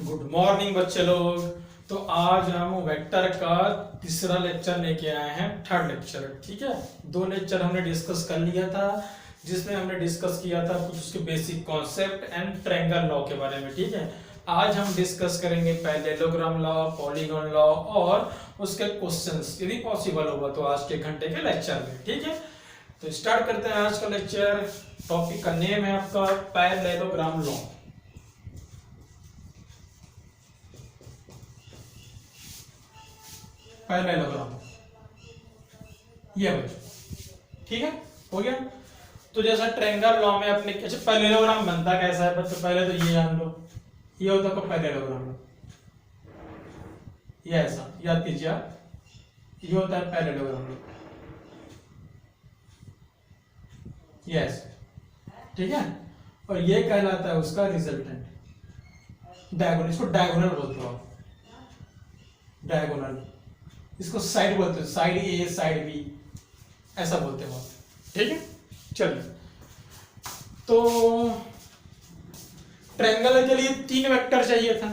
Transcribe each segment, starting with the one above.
Good morning बच्चे लोग। तो आज हम वेक्टर का तीसरा लेक्चर लेके आए हैं, थर्ड लेक्चर। ठीक है, दो लेक्चर हमने डिस्कस कर लिया था जिसमें हमने डिस्कस किया था कुछ उसके basic concept and triangle law के बारे में। ठीक है, आज हम डिस्कस करेंगे पैरेललोग्राम लॉ, पॉलीगॉन लॉ और उसके क्वेश्चंस यदि पॉसिबल होगा तो आज के घंटे के लेक्चर में। ठीक है, तो स्टार्ट करते हैं आज का लेक्चर। टॉपिक का नेम है आपका पैरेललोग्राम लॉ। पैरेललोग्राम ये बच्चों, ठीक है, हो गया। तो जैसा ट्रायंगल लॉ में अपने अच्छा पैरेललोग्राम बनता कैसा है बच्चों, पहले तो ये जान लो, ये होता है पैरेललोग्राम, ये ऐसा याद कीजिए आप, ये होता है पैरेललोग्राम, ये ऐसा, ठीक है। और ये कहलाता है उसका रिजल्टेंट, डायगोनल, इसको डायगोनल बोलते हो आप, डायगोनल। इसको साइड बोलते हो, साइड ए साइड बी ऐसा बोलते हो आप, ठीक है। चलिए, तो ट्रायंगल के लिए 3 वेक्टर चाहिए था।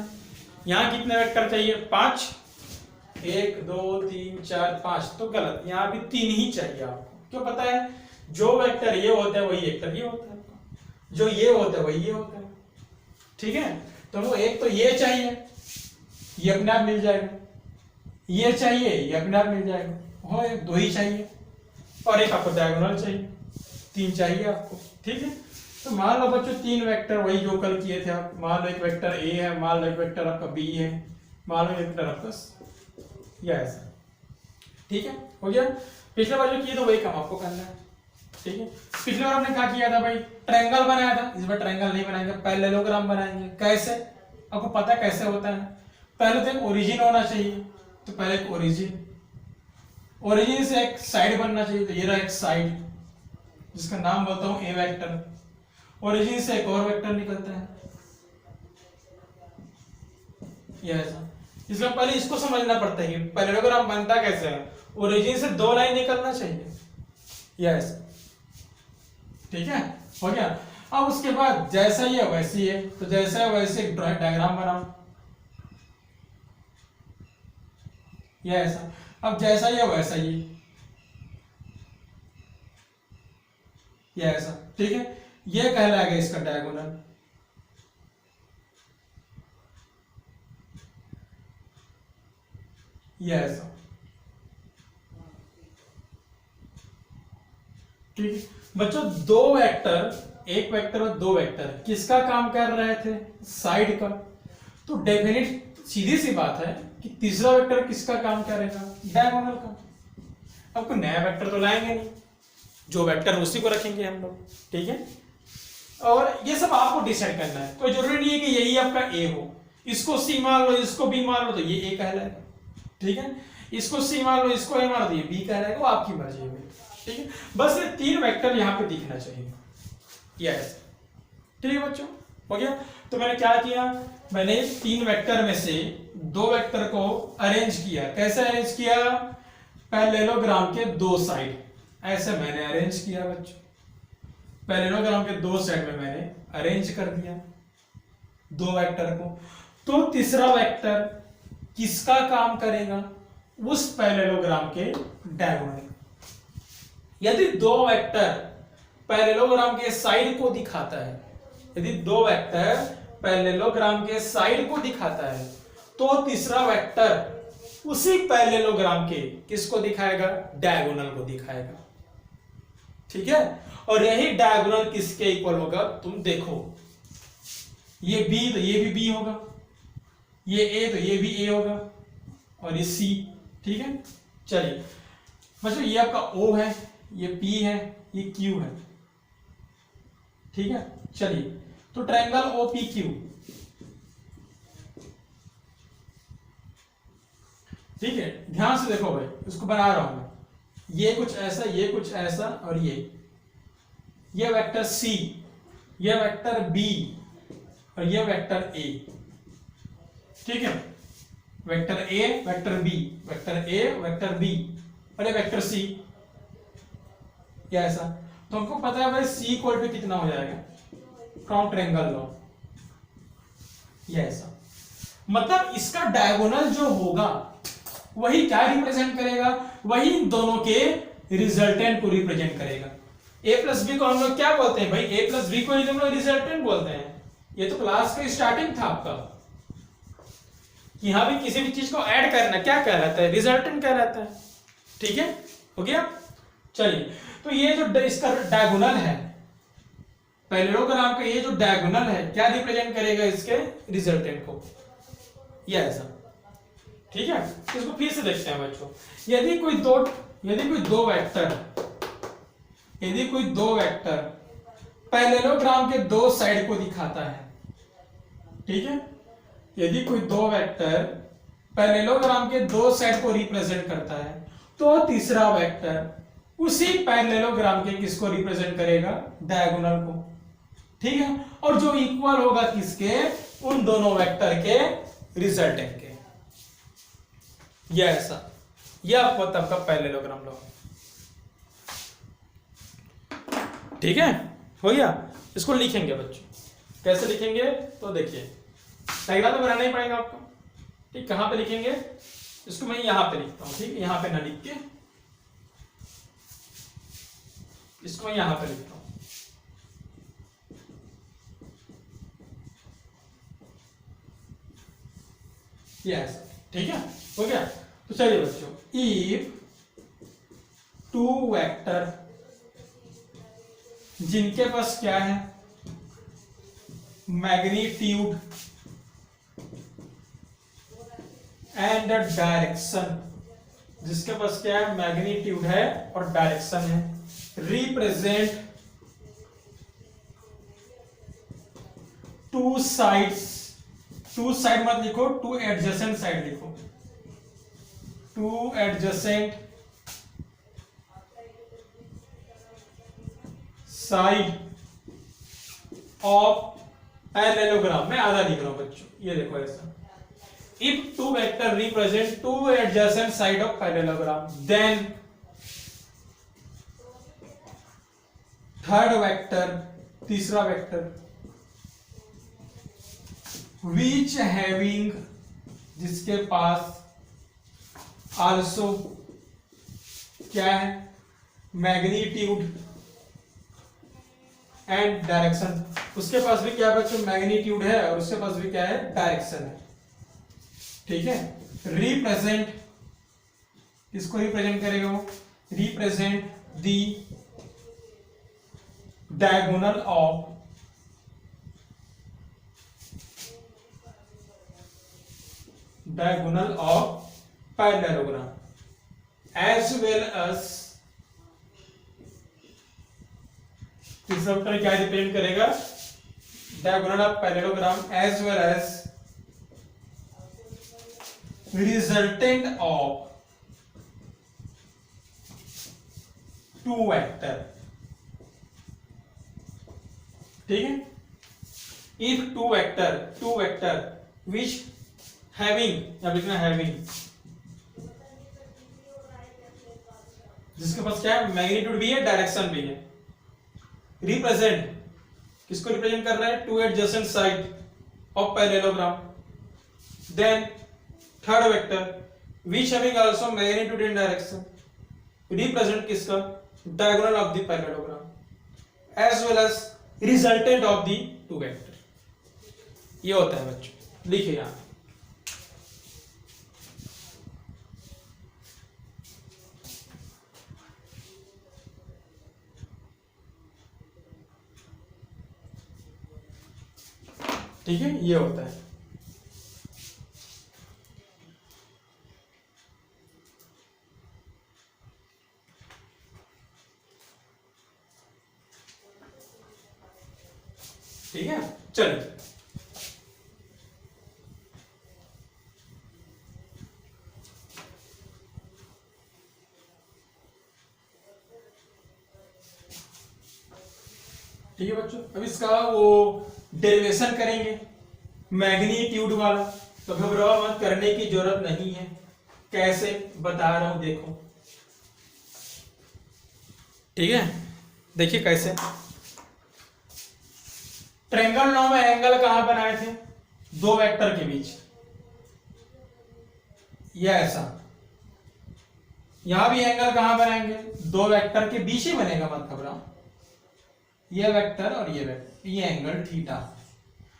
यहां कितने वेक्टर चाहिए? 5, 1 2 3 4 5। तो गलत, यहां भी 3 ही चाहिए आपको। क्यों? पता है जो वेक्टर ये होता है वही वेक्टर ये होता है, जो ये होता है वही ये होता है, ठीक है। तो वो एक तो ये चाहिए, ये अपने आप मिल जाएगा, ये चाहिए, ये अपने आप मिल जाएगा, हो 2 ही चाहिए, और एक आपको डायगोनल चाहिए, 3 चाहिए आपको, ठीक है। तो मान लो बच्चों 3 वेक्टर वही जो कल किए थे आप। मान लो एक वेक्टर ए है, मान लो एक वेक्टर आपका बी है, मान लो एक वेक्टर आपका या ऐसा, ठीक है, हो गया। पिछले बार जो किए तो वही काम आपको करना है, ठीक है। पिछले बार हमने क्या किया था भाई? ट्रायंगल बनाया था। इस बार ट्रायंगल नहीं बनाएंगे, पैरेललोग्राम बनाएंगे। कैसे? आपको पता है कैसे होता है? पहले तो एक ओरिजिन होना चाहिए, तो पहले एक ओरिजिन, ओरिजिन से एक साइड बनना चाहिए, तो ये रहा एक साइड जिसका नाम बोलता हूं ए वेक्टर। ओरिजिन से एक और वेक्टर निकलता है, ये ऐसा। इसका पहले इसको समझना पड़ता है कि पैरेललोग्राम बनता कैसे है। ओरिजिन से 2 लाइन निकलना चाहिए, ये ऐसा, ठीक है, हो गया। अब उसके बाद जैसा ही है वैसे ही है, तो जैसा है वैसे एक डायग्राम बनाओ, ये ऐसा। अब जैसा ही है वैसा ही, ये ऐसा, ठीक है। ये कहलाएगा इसका डायगोनल, ये ऐसा, ठीक है। बच्चों 2 वेक्टर, एक वेक्टर और 2 वेक्टर किसका काम कर रहे थे? साइड का। तो डेफिनेट सीधी सी बात है कि तीसरा वेक्टर किसका काम करेगा? डायगोनल का। अब कोई नया वेक्टर तो लाएंगे नहीं, जो वेक्टर उसी को रखेंगे हम लोग, ठीक है। और ये सब आपको डिसाइड करना है, कोई जरूरी नहीं है कि यही आपका ए हो। इसको सी मान लो, इसको बी मान लो, तो ये ए कहलाएगा, ठीक है। इसको सी मान लो, इसको ए मान लो, तो ये बी कहलाएगा, वो आपकी मर्जी है, ठीक है। बस ये 3 वेक्टर यहाँ पे दिखना चाहिए, यस, ठीक है बच्चों, हो गया। तो मैंने क्या किया? मैंने 3 वेक्टर में से 2 वेक्टर को अरेंज किया। कैसे अरेंज किया? पैरेललोग्राम के 2 साइड ऐसे मैंने अरेंज किया बच्चों। पैरेललोग्राम के 2 साइड में मैंने अरेंज कर दिया 2 वेक्टर को। तो तीसरा वेक्टर किसका काम करेगा? उस पैरेललोग्राम के डायगोनल। यदि 2 वेक्टर पैरेललोग्राम के साइड को दिखाता है, यदि 2 वेक्टर पैरेललोग्राम के साइड को दिखाता है, तो तीसरा वेक्टर उसी पैरेललोग्राम के किसको दिखाएगा? डायगोनल को दिखाएगा, ठीक है। और यही डायगोनल किसके इक्वल होगा? तुम देखो, ये बी तो ये भी बी होगा, ये ए तो ये भी ए होगा, और ये सी, ठीक है। चलिए बच्चों, ये आपका ओ है, ये पी है, ये क्यू है, ठीक है। चलिए, तो ट्रायंगल ओ पी क्यू, ठीक है। ध्यान से देखो भाई, इसको बना रहा हूं मैं, ये कुछ ऐसा, ये कुछ ऐसा, और ये वेक्टर सी, ये वेक्टर बी, और ये वेक्टर ए, ठीक है। Vector a, vector b, vector a, vector b, और ये वेक्टर सी, या ऐसा। तो हमको पता है भाई सी इक्वल टू कितना हो जाएगा फ्रॉम ट्रायंगल लॉ, ये ऐसा। मतलब इसका डायगोनल जो होगा वही क्या रिप्रेजेंट करेगा, वही इन दोनों के रिजल्टेंट को रिप्रेजेंट करेगा। ए प्लस बी को हम लोग क्या बोलते हैं भाई, ए प्लस बी को हम लोग रिजल्टेंट बोलते हैं। ये तो क्लास का स्टार्टिंग था आपका, यहां भी किसी भी चीज को ऐड करना क्या कहलाता है, रिजल्टेंट कहलाता है। ठीक है, हो गया। चलिए, तो ये जो इसका डायगोनल है, पैरेललोग्राम का ये जो डायगोनल है क्या रिप्रेजेंट करेगा, इसके रिजल्टेंट को, ये ऐसा। ठीक है, इसको फिर से देखते हैं बच्चों। यदि कोई दो वेक्टर पैरेललोग्राम के दो साइड को दिखाता है, ठीक है, यदि कोई दो वेक्टर पैरेललोग्राम के दो साइड को रिप्रेजेंट करता है, तो तीसरा वेक्टर उसी पैरेललोग्राम के किसको रिप्रेजेंट करेगा, डायगोनल को। ठीक है, और जो इक्वल होगा किसके, उन दोनों वेक्टर के रिजल्टेंट के। यह ऐसा, यह आपको तब का पैरेललोग्राम लो। ठीक है, हो गया। इसको लिखेंगे बच्चों, कैसे लिखेंगे तो देखिए, डायग्राम तो बनाना ही पड़ेगा आपको। ठीक, कहां पे लिखेंगे, इसको मैं यहां पे लिखता हूं। ठीक, यहां पे ना लिख के इसको मैं यहां पे लिखता हूं। यस, ठीक है, हो गया। तो चलिए बच्चों, इफ टू वेक्टर जिनके पास क्या है, मैग्नीट्यूड एंड डायरेक्शन, जिसके पास क्या है, मैग्नीट्यूड है और डायरेक्शन है, represent two sides, two side मत लिखो, टू एडजेसेंट साइड लिखो, two adjacent side of parallelogram. मैं आधा लिख रहा हूं बच्चों, ये देखो ऐसा। If two vector represent two adjacent side of parallelogram, then third vector, तीसरा वेक्टर, which having, जिसके पास, also क्या है, मैग्नीट्यूड एंड डायरेक्शन, उसके पास भी क्या बच्चों, मैग्नीट्यूड है और उसके पास भी क्या है, डायरेक्शन है। ठीक है, रिप्रेजेंट, किसको रिप्रेजेंट करेगा वो, represent the diagonal of parallelogram as well as, तीसरा वेक्टर क्या रिप्रेजेंट करेगा, diagonal of parallelogram as well as resultant of two vector. ठीक है, if two vector which having, या लिखना हैविंग, जिसके पास क्या है, मैग्नीट्यूड भी है, डायरेक्शन भी है, रिप्रेजेंट, किसको रिप्रेजेंट कर रहा है, two adjacent side of parallelogram, then third vector which having also magnitude and direction, represent किसका, diagonal of the parallelogram as well as resultant of the two vector. ये होता है बच्चों, लिखिए यहां। ठीक है, ये होता है। ठीक है, चलिए ठीक है बच्चों, अब इसका वो डेरिवेशन करेंगे मैग्नीट्यूड वाला, तो घबराओ मत, करने की जरूरत नहीं है, कैसे बता रहा हूं देखो। ठीक है, देखिए कैसे, ट्रायंगल लॉ में एंगल कहां बनाए थे, दो वेक्टर के बीच, ये ऐसा, यहां भी एंगल कहां बनाएंगे, दो वेक्टर के बीच ही बनेगा, मत घबराओ, ये वेक्टर और ये वेक्टर, ये एंगल थीटा।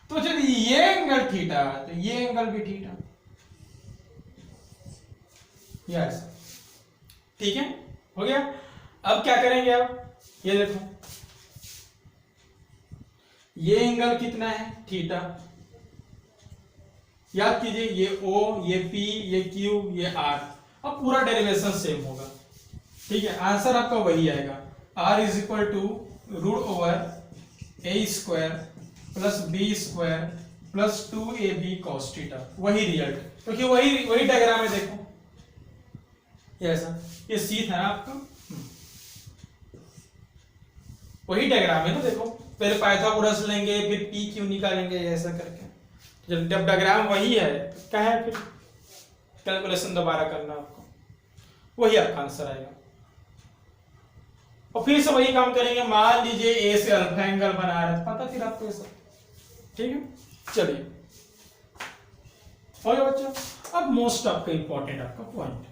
तो जब ये एंगल थीटा तो ये एंगल भी थीटा, यस, ठीक है, हो गया। अब क्या करेंगे, आप ये देखो, ये एंगल कितना है, थीटा, याद कीजिए, ये O, ये P, ये Q, ये R। अब पूरा डेरिवेशन सेम होगा, ठीक है, आंसर आपका वही आएगा, R is equal to root over a square plus b square plus 2ab cos theta, वही रिजल्ट, क्योंकि वही डायग्राम है, देखो ये ऐसा, ये सी था आपका, वही डायग्राम है ना, देखो पहले पाइथागोरस लेंगे फिर पी क्यू निकालेंगे ऐसा करके, जब डायग्राम वही है तो क्या है, फिर कैलकुलेशन दोबारा करना आपको, वही आपका आंसर आएगा। और फिर से वही काम करेंगे, मान लीजिए ए से अल्फा एंगल बना रहे हैं, पता फिर आपको ये सब, ठीक है, चलिए हो गया बच्चों। अब मोस्ट आपका इंपॉर्टेंट आपका पॉइंट,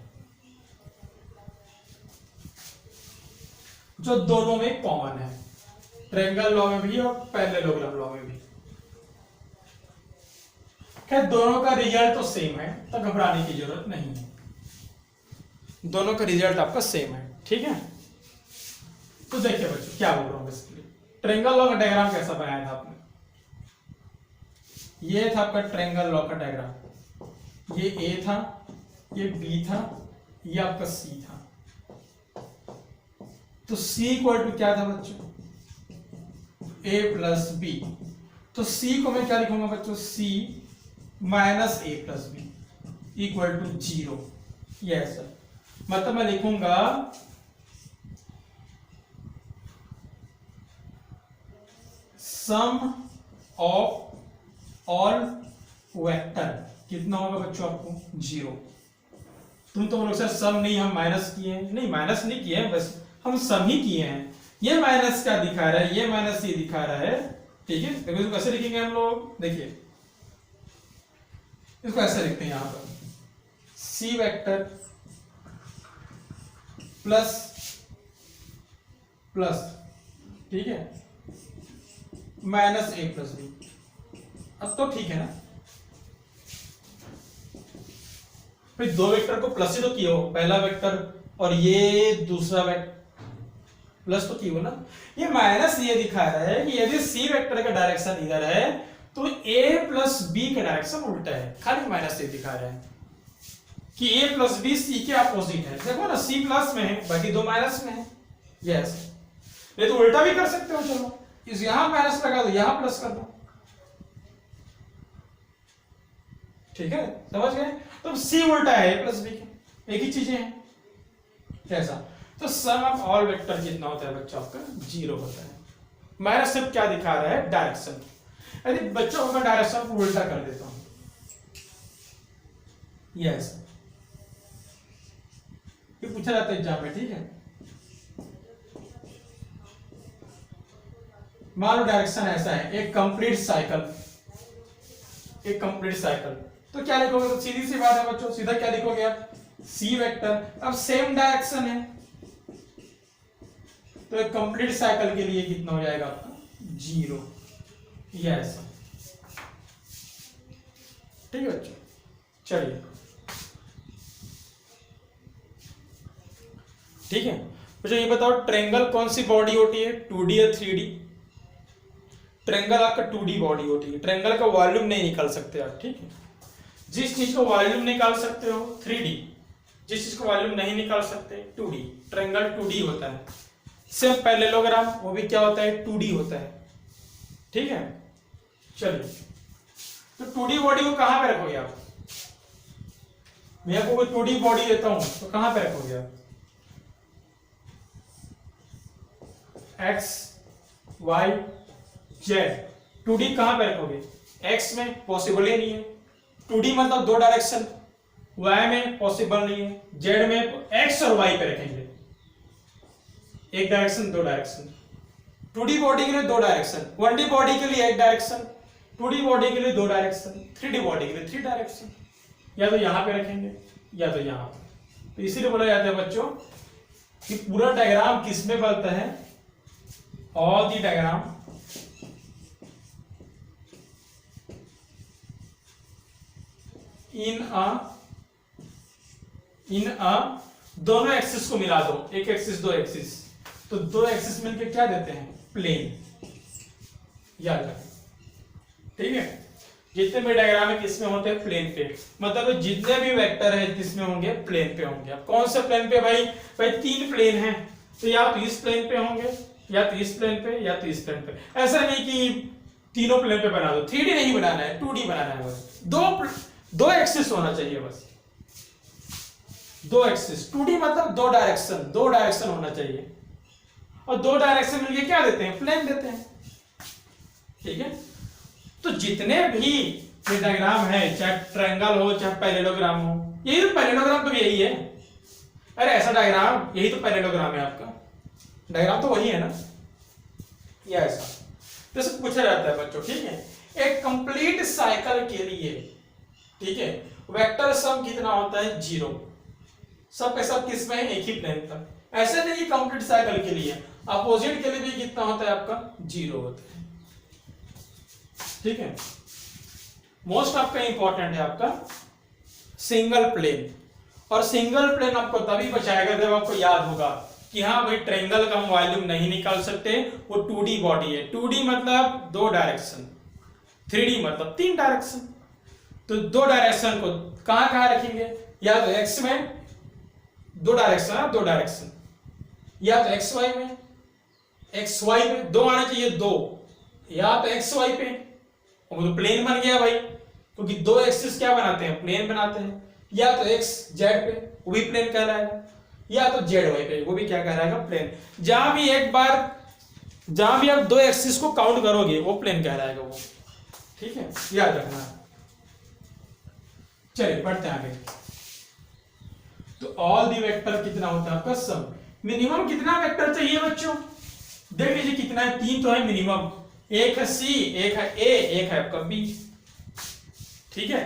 जो दोनों में कॉमन है, ट्रायंगल लॉ में भी और पैरेललोग्राम लॉ में भी, खैर दोनों का रिजल्ट तो सेम है, तो घबराने की जरूरत नहीं है, दोनों का रिजल्ट आपका सेम है, ठीक है। तो देखिए बच्चों क्या बोल रहा हूं बेसिकली, ट्रायंगल लॉ का डायग्राम कैसा बनाया था आपने, ये था आपका ट्रायंगल लॉ का डायग्राम, ये ए था, ये बी था, ये आपका सी था, तो सी इक्वल टू क्या था बच्चों, ए प्लस बी, तो सी को मैं क्या लिखूंगा बच्चों, c minus a plus b equal to 0, ये सर, मतलब मैं लिखूंगा सम ऑफ ऑल वेक्टर कितना होगा बच्चों आपको, 0। तुम तो बोलोगे सर सम नहीं, हम माइनस किए हैं, नहीं माइनस नहीं किए हैं, बस हम सम ही किए हैं, ये माइनस क्या दिखा रहा है, ये माइनस ये दिखा रहा है, ठीक है। तो इसको कैसे लिखेंगे हम लोग, देखिए इसको ऐसे लिखते हैं, यहां पर सी वेक्टर प्लस प्लस, ठीक है, माइनस ए प्लस बी, अब तो ठीक है ना, फिर दो वेक्टर को प्लस ही तो किए हो, पहला वेक्टर और ये दूसरा वेक्टर प्लस तो किए हो ना, ये माइनस ये दिखा रहा है कि यदि सी वेक्टर का डायरेक्शन इधर है तो ए प्लस बी का डायरेक्शन उल्टा है, खाली माइनस ये दिखा रहा है कि ए प्लस बी सी के अपोजिट है, देखो ना सी प्लस में है बाकी दो माइनस में है, यस, ये तो उल्टा भी कर सकते हो, चलो इस यहां माइनस लगा दो, यहां प्लस कर दो, ठीक है, समझ गए। तो सी उल्टा है ए प्लस बी के, एक ही चीजें हैं, कैसा, तो सम ऑफ ऑल वेक्टर कितना होता है बच्चों आपका, 0 होता है, माइनस सिर्फ क्या दिखा रहा है, डायरेक्शन, यदि बच्चों को मैं डायरेक्शन को उल्टा कर देता हूं, यस, ये पूछा जाता है एग्जाम में, ठीक है, मान लो डायरेक्शन ऐसा है, एक कंप्लीट साइकिल, एक कंप्लीट साइकिल, तो क्या लिखोगे, तो सीधी सी बात है बच्चों, सीधा क्या लिखोगे आप, सी वेक्टर, अब सेम डायरेक्शन है तो एक कंप्लीट साइकिल के लिए कितना हो जाएगा आपका, 0, यस, ठीक है बच्चों, चलिए ठीक है बच्चों, ये बताओ ट्रायंगल कौन सी बॉडी होती है, 2D या 3D, ट्रायंगल आपका 2D बॉडी होती है, ट्रायंगल का वॉल्यूम नहीं निकाल सकते आप, ठीक है, जिस चीज को वॉल्यूम निकाल सकते हो 3D, जिस चीज को वॉल्यूम नहीं निकाल सकते 2D, ट्रायंगल 2D होता है, सेम पैरेललोग्राम वो भी क्या होता है, 2D होता है, ठीक है। चलिए तो 2D बॉडी को कहां पे रखोगे आप, मैं आपको 2D बॉडी देता हूं तो कहां पे रखोगे आप, x y z, 2D कहां पे रखोगे, x में पॉसिबल ही नहीं है, 2D मतलब दो डायरेक्शन, y में पॉसिबल नहीं है, z में x और y पे रखेंगे, एक डायरेक्शन दो डायरेक्शन, 2D बॉडी के लिए दो डायरेक्शन, 1D बॉडी के लिए एक डायरेक्शन, 2D बॉडी के लिए दो डायरेक्शन, 3D बॉडी के लिए 3 डायरेक्शन, या तो यहां पे रखेंगे या तो यहाँ पे। तो इसीलिए बोला जाता है बच्चों कि पूरा डायग्राम किस में बनता है, ऑल दी डायग्राम इन अ दोनों एक्सिस को मिला दो, एक एक्सिस दो एक्सिस, तो दो एक्सिस मिलके क्या देते हैं, प्लेन। याद रखें, ठीक है। जितने भी डायग्राम है किसमें होते हैं, प्लेन पे। मतलब जितने भी वेक्टर है किसमें होंगे, प्लेन पे होंगे। अब कौन से प्लेन पे भाई, भाई तीन प्लेन हैं, तो या तो इस प्लेन पे होंगे, या तो इस प्लेन पे, या तो इस प्लेन पे। ऐसा नहीं कि तीनों प्लेन पे बना दो, 3D नहीं बनाना है, 2D बनाना है बस। दो एक्सिस होना चाहिए बस, दो एक्सिस। 2D मतलब दो डायरेक्शन होना चाहिए, और दो डायरेक्शन मिलके क्या देते हैं, प्लेन देते हैं, ठीक है। तो जितने भी ये डायग्राम है, चाहे ट्रायंगल हो चाहे पैरेललोग्राम हो, यही तो पैरेललोग्राम तो यही है। अरे ऐसा डायग्राम, यही तो पैरेललोग्राम है आपका, डायग्राम तो वही है ना, ये ऐसा। तो इससे पूछा जाता है बच्चों, ठीक है। एक कंप्लीट साइकिल के लिए, ठीक है, वेक्टर सम कितना होता है, 0। सब के सब किस में है, एक ही प्लेन पर। ऐसे नहीं कि कंप्लीट साइकिल के लिए, अपोजिट के लिए भी कितना होता है आपका, 0 होता है, ठीक है। मोस्ट आपका इंपॉर्टेंट है आपका सिंगल प्लेन। और सिंगल प्लेन आपको तभी बचाएगा जब आपको याद होगा कि हाँ भाई ट्रायंगल का हम वॉल्यूम नहीं निकाल सकते, वो 2D बॉडी है। 2D मतलब दो डायरेक्शन, 3D मतलब तीन डायरेक्शन। तो दो डायरेक्शन को कहां कहां रखेंगे, या तो एक्स में दो डायरेक्शन है, दो डायरेक्शन, या तो एक्स वाई में, एक्स वाई में दो आना चाहिए, दो, या तो एक्स वाई पे, वो तो प्लेन बन गया भाई, क्योंकि दो एक्सिस क्या बनाते हैं, प्लेन बनाते हैं। या तो एक्स जेड पे, वो भी प्लेन कहलाएगा, या तो जेड वाई पे, वो भी क्या कहलाएगा, प्लेन। जहां भी आप दो एक्सिस को काउंट करोगे वो प्लेन कहलाएगा वो, ठीक है, याद रखना। चलिए बढ़ते हैं आगे। तो ऑल दी वेक्टर कितना होता है आपका, सम। मिनिमम कितना वेक्टर चाहिए बच्चों, देख लीजिए कितना है, 3 तो है मिनिमम, एक है सी, एक है ए, एक है आपका बी, ठीक है।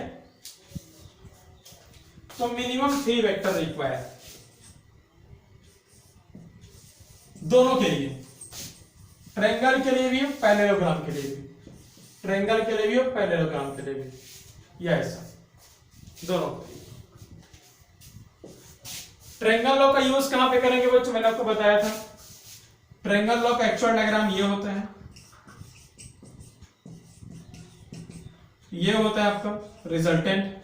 तो मिनिमम 3 वेक्टर रिक्वायर दोनों के लिए, ट्रायंगल के लिए भी है, पैरेललोग्राम के लिए भी, ट्रायंगल के लिए भी और पैरेललोग्राम के लिए भी, या ऐसा दोनों। ट्रायंगल लॉ का यूज कहां पे करेंगे बच्चों, मैंने आपको बताया था। ट्रायंगल लॉ का एक्चुअल डायग्राम ये होता है, ये होता है आपका रिजल्टेंट,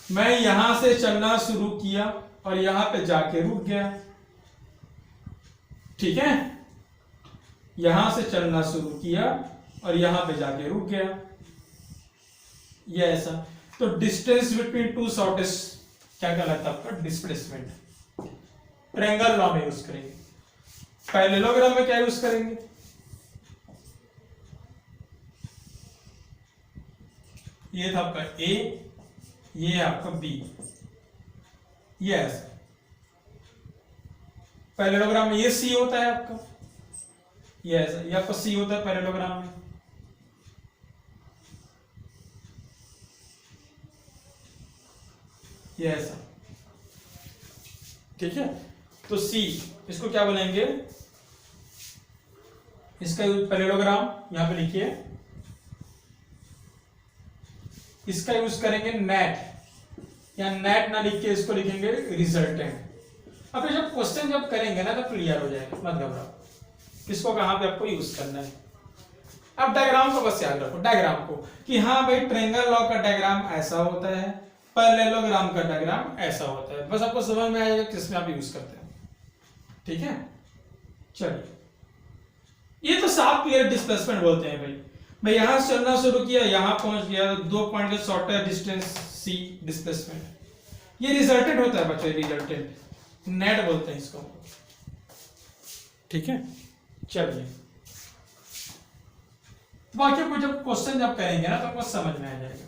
मैं यहां से चलना शुरू किया और यहां पे जाके रुक गया, ठीक है। यहां से चलना शुरू किया और यहां पे जाके रुक गया, ये ऐसा। तो डिस्टेंस बिटवीन टू शॉर्टेस्ट क्या कहलाता है आपका, डिस्प्लेसमेंट। ट्रायंगल लॉ में यूज करेंगे, पैरेललोग्राम में क्या यूज करेंगे, ये था आपका ए, ये है आपका बी, ये ऐसा। पैरेललोग्राम में ये सी होता है आपका, ये ऐसा, ये आपका सी होता है पैरेललोग्राम में, ये ऐसा, ठीक है। तो सी, इसको क्या बोलेंगे, इसका पैरेललोग्राम यहां पे लिखिए, इसका यूज करेंगे नेट, या नेट ना लिख के इसको लिखेंगे रिजल्टेंट। अब जब क्वेश्चन जब करेंगे ना तो क्लियर हो जाएगा, मत घबराओ, किसको कहां पे आपको यूज करना है। अब डायग्राम को बस याद रखो, डायग्राम को, कि हाँ भाई ट्रायंगल लॉ का डायग्राम ऐसा होता है, पैरेललोग्राम का डायग्राम ऐसा होता है, बस आपको समझ में आएगा किसमें आप यूज करते हैं, ठीक है। चलिए, ये तो साफ क्लियर डिस्प्लेसमेंट बोलते हैं भाई। मैं यहां से चलना शुरू किया, यहां पहुंच गया, 2 पॉइंट के शॉर्टर डिस्टेंस सी, डिस्प्लेसमेंट। ये रिजल्टेंट होता है बच्चों, रिजल्टेंट, नेट बोलते हैं इसको, ठीक है। चलिए, बाकी आपको जब क्वेश्चन जब करेंगे ना तो आपको समझ में आ जाएगा,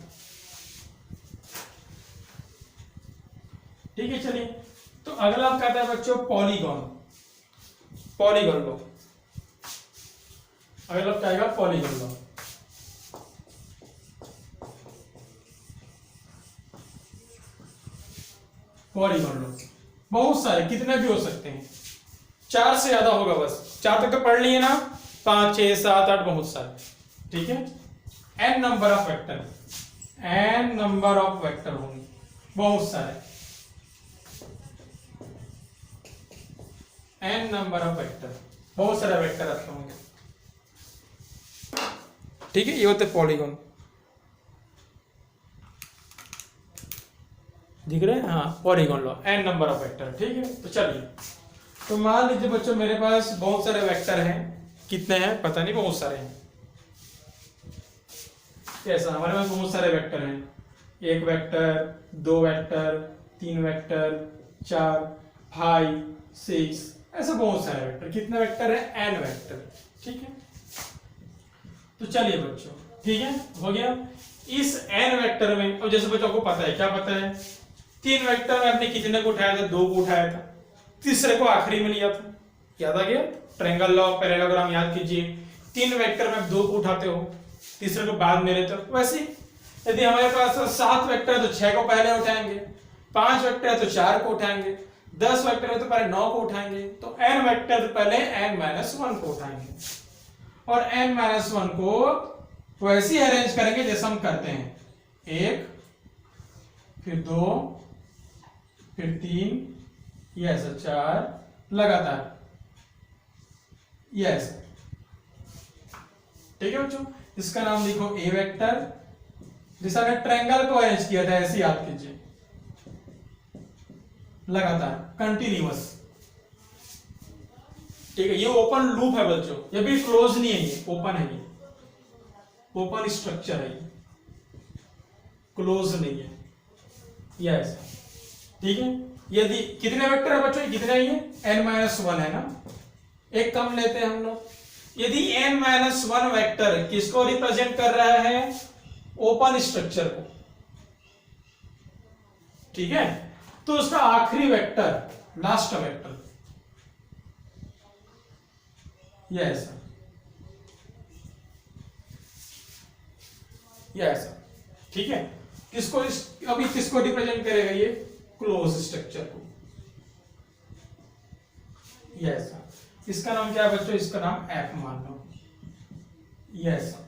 ठीक है। चलिए, तो अगला आप कहता है बच्चों पॉलीगॉन, पॉलीगॉन लो। अगला क्या आएगा, पॉलीगॉन लॉ। पॉलीगॉन लॉ बहुत सारे, कितने भी हो सकते हैं, 4 से ज्यादा होगा, बस 4 तक तो पढ़ लिए ना, 5 6 7 8 बहुत सारे, ठीक है। n number of vector, n number of vector होंगे बहुत सारे, n नंबर ऑफ वेक्टर, बहुत सारे वेक्टर आपके होंगे, ठीक है। ये होते पॉलीगॉन, दिख रहे हैं, हाँ polygon law, n number of vector, ठीक है। तो चलिए, तो मान लीजिए बच्चों मेरे पास बहुत सारे वेक्टर हैं, कितने हैं पता नहीं, बहुत सारे हैं, कैसा, हमारे पास बहुत सारे वेक्टर हैं, 1 वेक्टर, 2 वेक्टर, 3 वेक्टर, 4 5 6, ऐसे बहुत सारे वेक्टर, कितने वेक्टर है, n वेक्टर, ठीक है। तो चलिए बच्चों, ठीक है, हो गया। इस n वेक्टर में, अब जैसे बच्चों को पता है, क्या पता है, 3 वेक्टर में आपने कितने को उठाया था, 2 को उठाया था, तीसरे को आखिरी में लिया था, याद आ गया, ट्रायंगल लॉ, पैरेललोग्राम याद कीजिए, 3 वेक्टर में आप 2 को उठाते हो, तीसरे को बाद में लेते हो। वैसे यदि हमारे पास 7 वेक्टर है तो 6 को पहले उठाएंगे, 5 वेक्टर है तो 4 को उठाएंगे, 10 वेक्टर है तो पहले 9 को उठाएंगे, तो n वेक्टर तो पहले n-1 को उठाएंगे, और n-1 को वैसे ही अरेंज करेंगे जैसे हम करते हैं, 1 फिर 2 फिर 3, ये ऐसा 4 लगातार, ये ऐसा, ठीक है बच्चों। इसका नाम लिखो a वेक्टर, जैसा हमने ट्रायंगल को अरेंज किया था ऐसे याद कीजिए, लगातार कंटिन्यूअस, ठीक है। ये ओपन लूप है बच्चों, ये भी क्लोज नहीं है, ये ओपन है, ये ओपन स्ट्रक्चर है, ये क्लोज नहीं है, ये ऐसा, ठीक है। यदि कितने वेक्टर है बच्चों, कितने ये n-1 है ना, एक कम लेते हैं हम लोग। यदि n-1 वेक्टर किसको रिप्रेजेंट कर रहा है, ओपन स्ट्रक्चर को, ठीक है, तो उसका आखिरी वेक्टर, लास्ट वेक्टर, ये ऐसा, ये ऐसा, ठीक है। किसको अभी किसको रिप्रेजेंट करेगा, ये क्लोज स्ट्रक्चर को, ये ऐसा। इसका नाम क्या है बच्चों, इसका नाम f मान लो, ये ऐसा,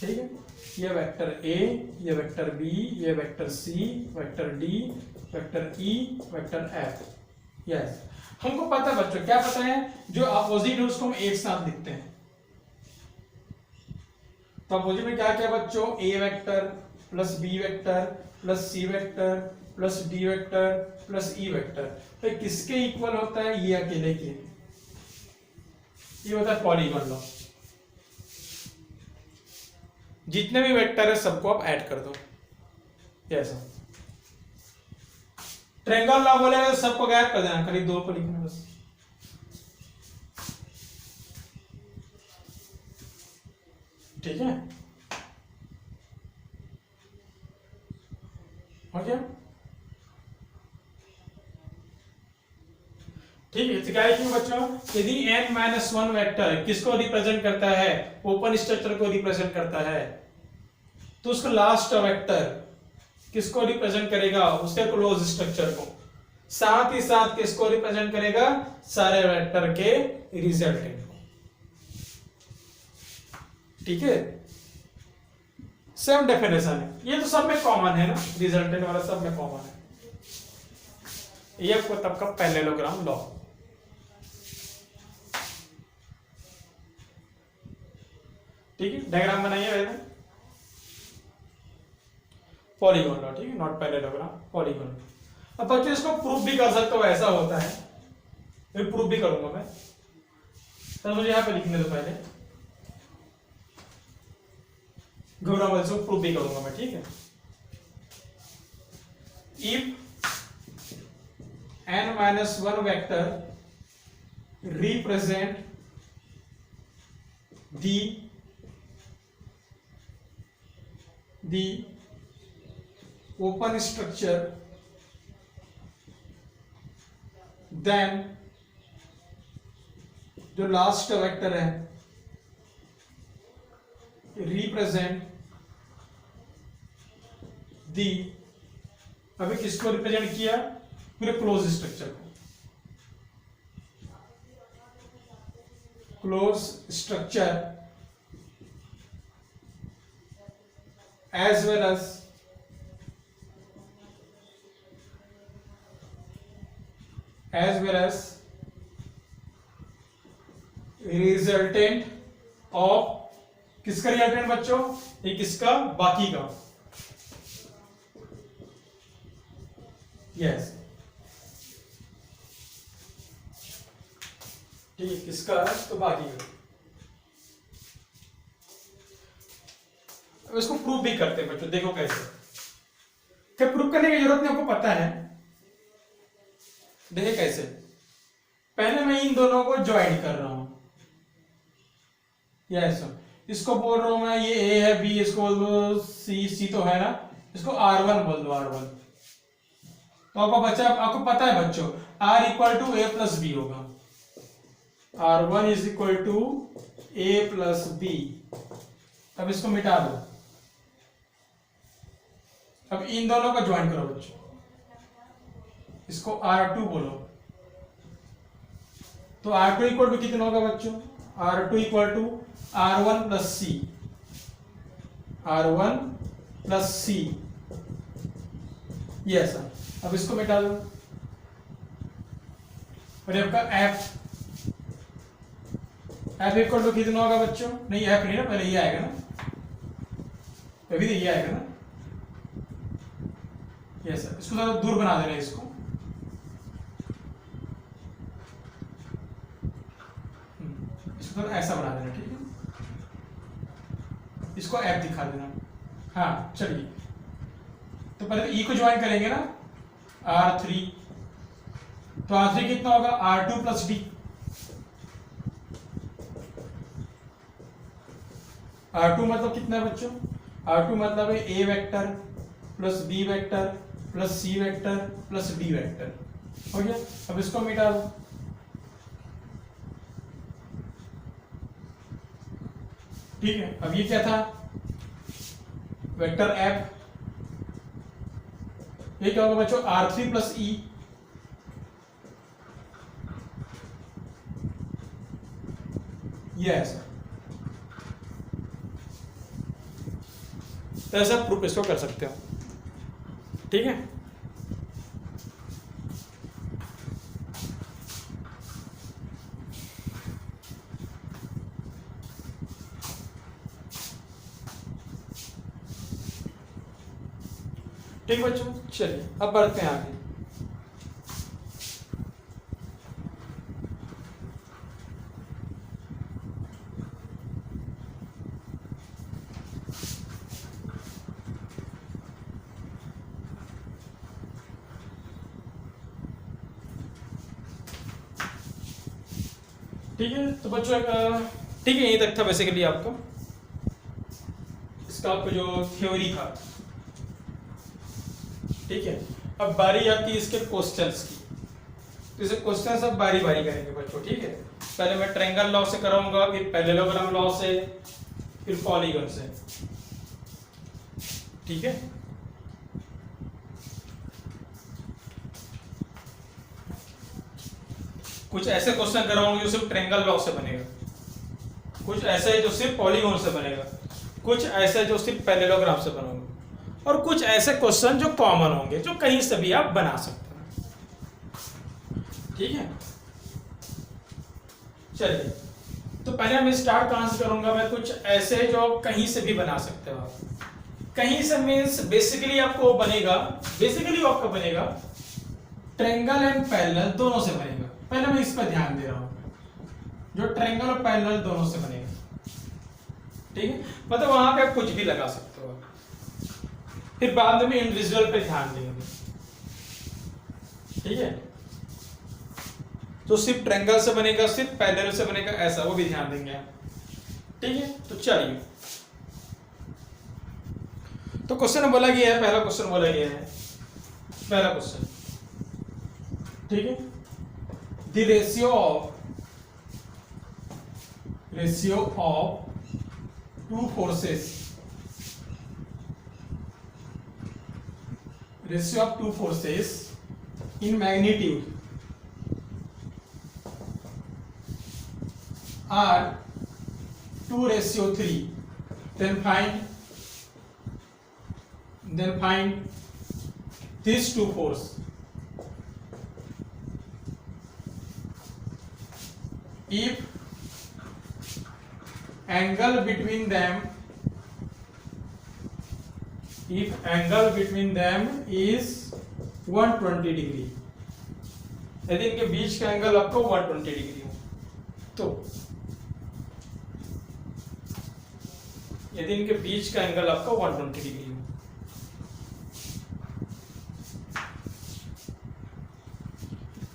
ठीक है। ये वेक्टर a, ये वेक्टर b, ये vector c, vector d, vector e, vector f, ये ऐसा। हमको पता है बच्चों, क्या पता है, जो अपोजिट है उसको हम एक साथ लिखते हैं, तो अपोजिट में क्या क्या बच्चों, a vector plus b vector plus c vector plus d vector plus e vector, तो किसके इक्वल होता है, ये अकेले के, ये होता है पॉलीगॉन लॉ। जितने भी वेक्टर है सबको आप ऐड कर दो, ऐसा। ट्रायंगल लॉ बोलेगा तो सबको गायब कर देना, खाली 2 को लिखना बस, ठीक है, हो गया, ठीक है। तो क्या है बच्चों, यदि n-1 वेक्टर किसको रिप्रेजेंट करता है, ओपन स्ट्रक्चर को रिप्रेजेंट करता है, तो उसका लास्ट वेक्टर किसको रिप्रेजेंट करेगा, उसके क्लोज स्ट्रक्चर को, साथ ही साथ किसको रिप्रेजेंट करेगा, सारे वेक्टर के रिजल्टेंट को, ठीक है। सेम डेफिनेशन है, ये तो सब में कॉमन है ना, रिजल्टेंट वाला सब में कॉमन है, ये आपको तब का पैरेललोग्राम लॉ, ठीक है। डायग्राम बनाइए वैसे, पॉलीगॉन लॉ, ठीक है, नॉट पैरेललोग्राम, पॉलीगॉन। अब बच्चों इसको प्रूफ भी कर सकते हो, ऐसा होता है, फिर प्रूफ भी करूंगा मैं, तो मुझे यहां पे लिखने दो पहले, घबराओ, इसको प्रूफ भी करूंगा मैं, ठीक है। If n-1 vector represent the open structure, then जो लास्ट वेक्टर है रिप्रेजेंट दी, अभी किसको रिप्रेजेंट किया, मेरे क्लोज स्ट्रक्चर को, close structure as well as resultant of, किसका रिजल्टेंट बच्चों, ये किसका, बाकी का, यस ठीक है, किसका, तो बाकी का। अब इसको प्रूव भी करते हैं बच्चों, देखो कैसे, क्या प्रूव करने की जरूरत नहीं, आपको पता है। देखिए कैसे, पहले मैं इन दोनों को ज्वाइन कर रहा हूं, यस इसको बोल रहा हूं मैं, ये ए है, बी, इसको बोल दो सी, सी तो है ना, इसको R1 बोल दो, R1। तो आपको पता है बच्चों, R equal to a plus b होगा, R1 is equal to a plus b. अब इसको मिटा दो, अब इन दोनों को ज्वाइन करो बच्चों, इसको R2 बोलो, तो R2 इक्वल टू कितना होगा बच्चों, R2 equal to R1 plus c, R1 plus c, yes. अब इसको मिटा दो, और आपका F इक्वल टू कितना होगा बच्चों, नहीं F नहीं ना, पहले ये आएगा ना, अभी तो ये आएगा ना, यस। इसको थोड़ा दूर बना देना, इसको तो ऐसा बना देना, ठीक है, इसको F दिखा देना। हाँ चलिए, तो पहले तो E को ज्वाइन करेंगे ना, R3, तो R3 कितना होगा, R2 प्लस D, R2 मतलब कितना है बच्चों, R2 मतलब है A vector plus B vector plus C vector plus D vector, हो गया। अब इसको मिटा दो, ठीक है। अब ये क्या था, वेक्टर F, ये क्या होगा बच्चों, R3 प्लस E, यस। तो ऐसा प्रूफ इसको कर सकते हो, ठीक है। ठीक बच्चों, चलिए अब बढ़ते हैं आगे। ठीक है, तो बच्चों ठीक है, यहीं तक था बेसिकली आपका, इसका आपको जो थ्योरी था, ठीक है। अब बारी आती है इसके क्वेश्चंस की, तो इसे क्वेश्चन सब बारी बारी करेंगे बच्चों, ठीक है। पहले मैं ट्रायंगल लॉ से कराऊंगा, फिर पैरेललोग्राम लॉ से, फिर पॉलीगन से, ठीक है। कुछ ऐसे क्वेश्चन कराऊंगा जो सिर्फ ट्रायंगल लॉ से बनेगा, कुछ ऐसे जो सिर्फ पॉलीगन से बनेगा, कुछ ऐसे जो सिर्फ पैरेललोग्राम से बनेगा, और कुछ ऐसे क्वेश्चन जो कॉमन होंगे, जो कहीं से भी आप बना सकते हैं, ठीक है। चलिए, तो पहले मैं स्टार्ट कहां से करूंगा, मैं कुछ ऐसे जो कहीं से भी बना सकते हो आप, कहीं से मीन्स बेसिकली आपको बनेगा, बेसिकली आपका बनेगा ट्रायंगल एंड पैरेलल दोनों से बनेगा। पहले मैं इस पर ध्यान दे रहा हूं, जो ट्रायंगल और पैरेलल दोनों से बनेगा, ठीक है। मतलब वहां पे आप कुछ भी लगा सकते हो, फिर बाद में इंडिविजुअल पे ध्यान देंगे, ठीक है। तो सिर्फ ट्रायंगल से बनेगा, सिर्फ पैरेलल से बनेगा, ऐसा वो भी ध्यान देंगे आप, ठीक है। तो चलिए, तो क्वेश्चन बोला गया है, पहला क्वेश्चन बोला गया है, पहला क्वेश्चन, ठीक है। The ratio of two forces, ratio of two forces in magnitude are 2:3, then find these two force. If angle between them is 120 degree, यदि इनके बीच का एंगल आपको 120 डिग्री हो, तो यदि इनके बीच का एंगल आपका 120 डिग्री हो,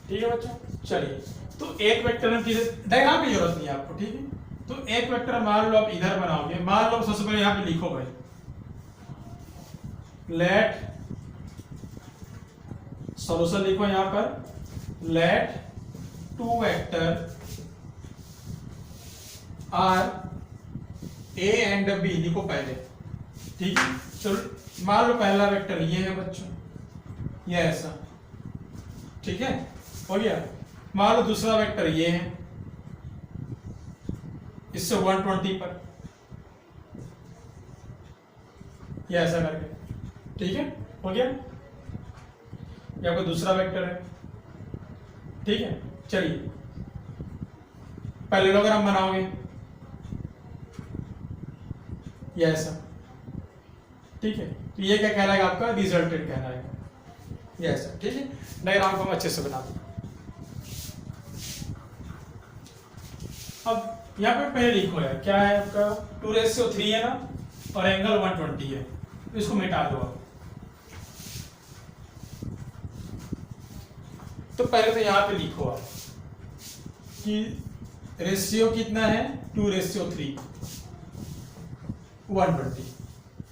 ठीक है बच्चों। चलिए, तो एक वेक्टर में डायग्राम की जरूरत नहीं है आपको, ठीक है। तो एक वेक्टर मान लो आप इधर बनाओगे, मान लो सबसे पहले यहां पे लिखो भाई, लेट सॉल्यूशन लिखो यहां पर, let two vector are a and b लिखो पहले, ठीक है। चलो मान लो पहला वेक्टर ये है बच्चों, ये ऐसा, ठीक है, हो गया। मान लो दूसरा वेक्टर ये है, इससे 120 पर, ये ऐसा करके, ठीक है, हो गया। ये आपका दूसरा वेक्टर है, ठीक है। चलिए पैरेललोग्राम बनाओगे, ये ऐसा, ठीक है। तो ये क्या कहलाएगा आपका, रिजल्टेंट कहलाएगा, ये ऐसा, ठीक है। डायग्राम को हम अच्छे से बना दें। अब यहाँ पे पहले लिखो यार, क्या है आपका 2:3 है ना, और एंगल 120 है, तो इसको मिटा दो आप। तो पहले तो यहाँ पे लिखो आप कि रेशियो कितना है, 2:3 120,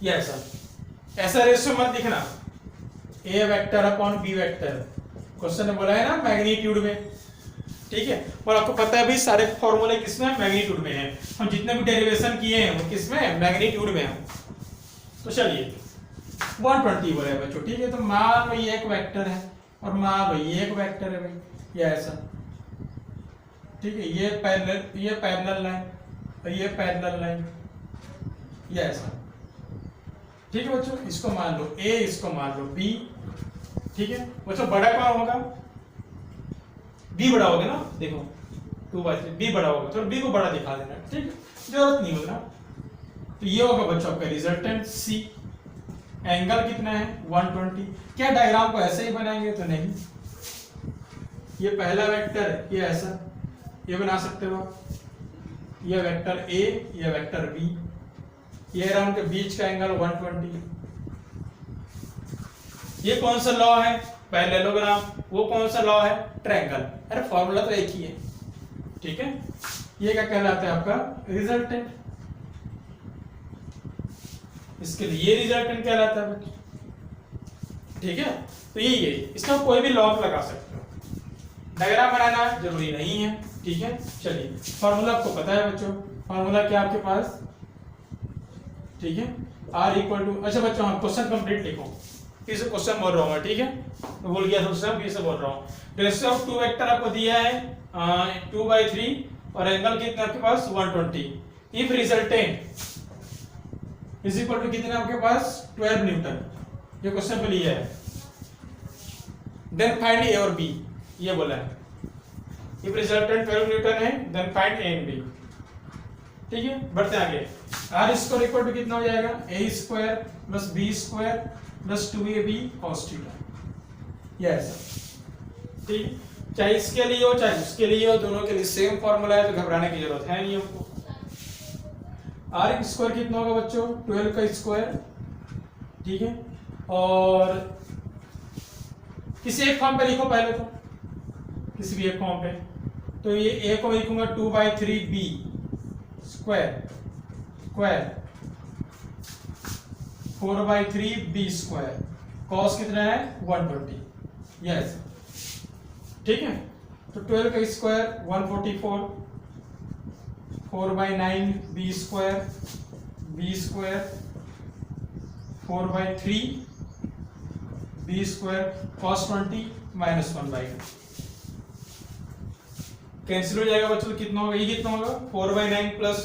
ये ऐसा रेशियो मत लिखना, a vector upon b vector, question ने बोला है ना मैग्नीट्यूड में, ठीक है। और आपको पता है भाई सारे फॉर्मूले किसमें, मैग्नीट्यूड में है। हम जितने भी डेरिवेशन किए हैं वो किसमें, मैग्नीट्यूड में है। तो चलिए 120 बोला है बच्चों, ठीक है। तो मान लो ये एक वेक्टर है, और मान लो ये एक वेक्टर है भाई, ये ऐसा, ठीक है। ये पैरेलल लाइन, और ये पैरेलल लाइन, ये ऐसा, ठीक है बच्चों। इसको मान लो ए, इसको मान लो बी, ठीक है बच्चों। बड़ा कौन होगा, बी बड़ा होगा ना, देखो 2/3 बी बड़ा होगा, तो बी को बड़ा दिखा देना, ठीक है, जरूरत नहीं होगा। तो ये होगा बच्चों आपका रिजल्टेंट सी। एंगल कितना है 120। क्या डायग्राम को ऐसे ही बनाएंगे, तो नहीं, ये पहला वेक्टर ये ऐसा, ये बना सकते हो, ये वेक्टर ए, ये वेक्टर बी, ये रहा उनके बीच का एंगल 120। ये कौन सा लॉ है, पैरेललोग्राम, वो कौन सा लॉ है, ट्रायंगल। अरे फॉर्मूला तो एक ही है, ठीक है। ये क्या कहलाता है आपका, रिजल्टेंट। इसके लिए ये रिजल्टेंट कहलाता है बच्चों, ठीक है। तो ये इसका कोई भी लॉ लगा सकते हो, डायग्राम बनाना जरूरी नहीं है, ठीक है। चलिए फॉर्मूला आपको पता है बच्चों, फॉर्मूला क्या आपके पास, ठीक है, R इक्वल टू, अच्छा बच्चों हाँ क्वेश्चन कंप्लीट लिखो, फिर से क्वेश्चन बोल रहा हूँ, ठीक है, मैं भूल गया था, फिर से बोल रहा हूँ। रेशियो ऑफ टू वेक्टर आपको दिया है 2/3, और एंगल कितना आपके पास 120। If resultant is equal to कितना आपके पास 12 न्यूटन, ये क्वेश्चन पे लिया है। देन फाइंड ए और बी, ये बोला है। इफ रिजल्टेंट 12 न्यूटन है, then find a and b, ठीक है। बढ़ते आगे, आर स्क्वायर इक्वल टू कितना हो जाएगा, a square plus b square plus 2ab cos theta, ये ऐसा, ठीक। चाहे इसके लिए हो चाहे उसके लिए हो, दोनों के लिए सेम फॉर्मूला है, तो घबराने की जरूरत है नहीं हमको। आर स्क्वायर कितना होगा बच्चों, 12 का स्क्वायर, ठीक है। और किसी एक फॉर्म पे लिखो पहले, तो किसी भी एक फॉर्म पे, तो ये ए को लिखूंगा 2/3b square square 4/3b square, cos कितना है 120, यस, ठीक है। तो 12 का square 144, 4/9b square b square 4/3 b square cos 20 minus 1/2 cancel हो जाएगा बच्चों। तो कितना होगा, ये कितना होगा 4/9 प्लस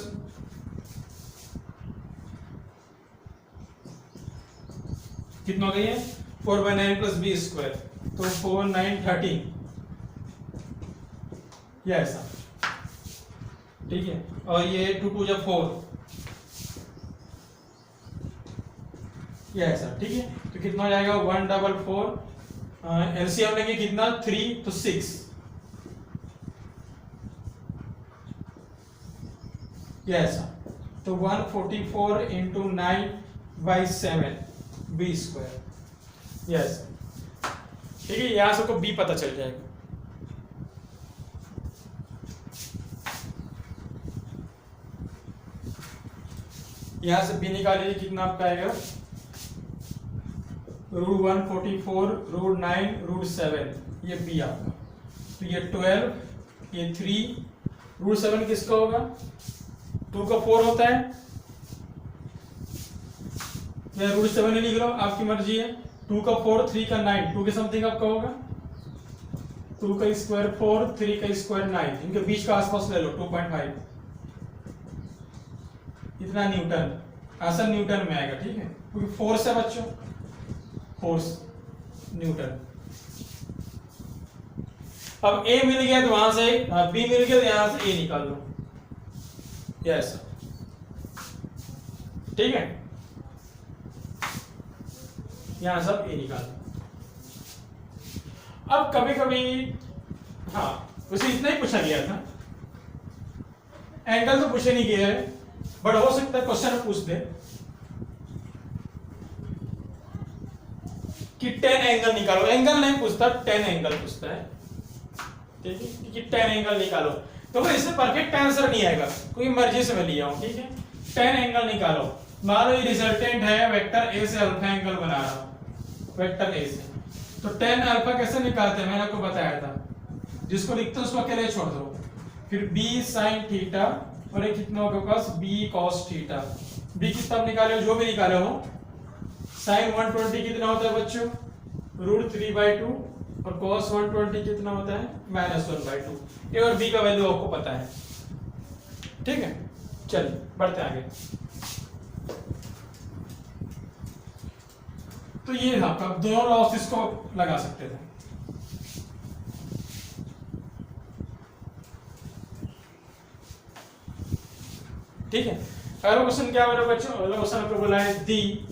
कितना हो गई है 4/9 प्लस बी स्क्वायर, तो 4 9 13 ये ऐसा, ठीक है। और ये 2 2 जब 4 ये ऐसा, ठीक है। तो कितना हो जाएगा 144 एलसीएम लेंगे कितना 3 तो 6 ये ऐसा, तो 144 इंटू 9/7 बी स्क्वायर यस, ठीक है। यहां से को बी पता चल जाएगा। यहां से बी निकाल लीजिए, कितना आपका आएगा √144 √9 √7 ये बी आपका। तो ये 12 ये 3 √7 किसका होगा 2 का 4 होता है, या √7 ही लिख लो आपकी मर्जी है। 2 का 4 3 का 9 2 के समथिंग आपका होगा, 2 का स्क्वायर 4 3 का स्क्वायर 9, इनके बीच का आसपास ले लो 2.5 इतना न्यूटन, आंसर न्यूटन में आएगा, ठीक है। क्योंकि फोर्स है बच्चों, फोर्स न्यूटन। अब ए मिल गया तो वहां से बी मिल गया तो यहां से ए निकाल लो, यस ठीक है। यहां सब ए निकाल लो। अब कभी कभी हाँ उसे इतना ही पूछा गया था, एंगल तो पूछे नहीं गया है, बट हो सकता है क्वेश्चन पूछ दे कि 10 एंगल निकालो। एंगल नहीं पूछता, 10 एंगल पूछता है, ठीक है कि 10 एंगल निकालो। तो फिर इससे परफेक्ट आंसर नहीं आएगा, कोई मर्जी से मैं लिया हूं, ठीक है। 10 एंगल निकालो, मान लो ये रिजल्टेंट है वेक्टर ए से अल्फा एंगल बना रहा हूं, वेक्टर ए से। तो 10 अल्फा कैसे निकालते हैं मैंने आपको बताया था, जिसको लिखते हैं उसको अकेले छोड़ दो, फिर b sin थीटा और ये कितना होगा पास b cos थीटा। b कितना निकाले हो, जो भी निकाले हो। sin 120 कितना होता है बच्चों √3/2 और cos 120 कितना होता है -1/2। ए और b का वैल्यू आपको पता है, ठीक है। चलिए बढ़ते आगे। तो ये आपका दोनों लॉस इसको लगा सकते थे, ठीक है। अगला क्वेश्चन क्या बोला बच्चों, अगला क्वेश्चन आपको बोला है the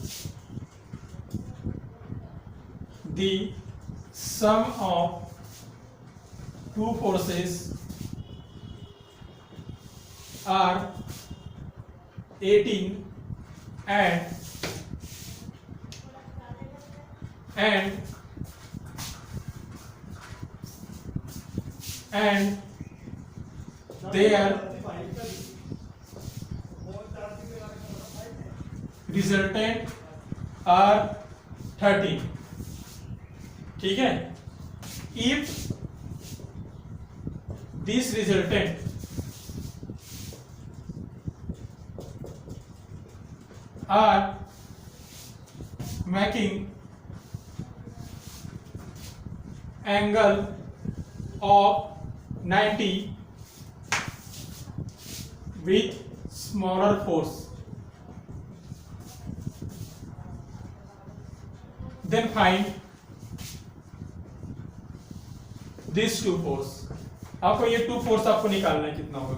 sum of two forces are 18 and their resultant are 13, ठीक है। if this resultant are making angle of 90 with smaller force, then find these two force। आपको ये टू फोर्स आपको निकालना है, कितना होगा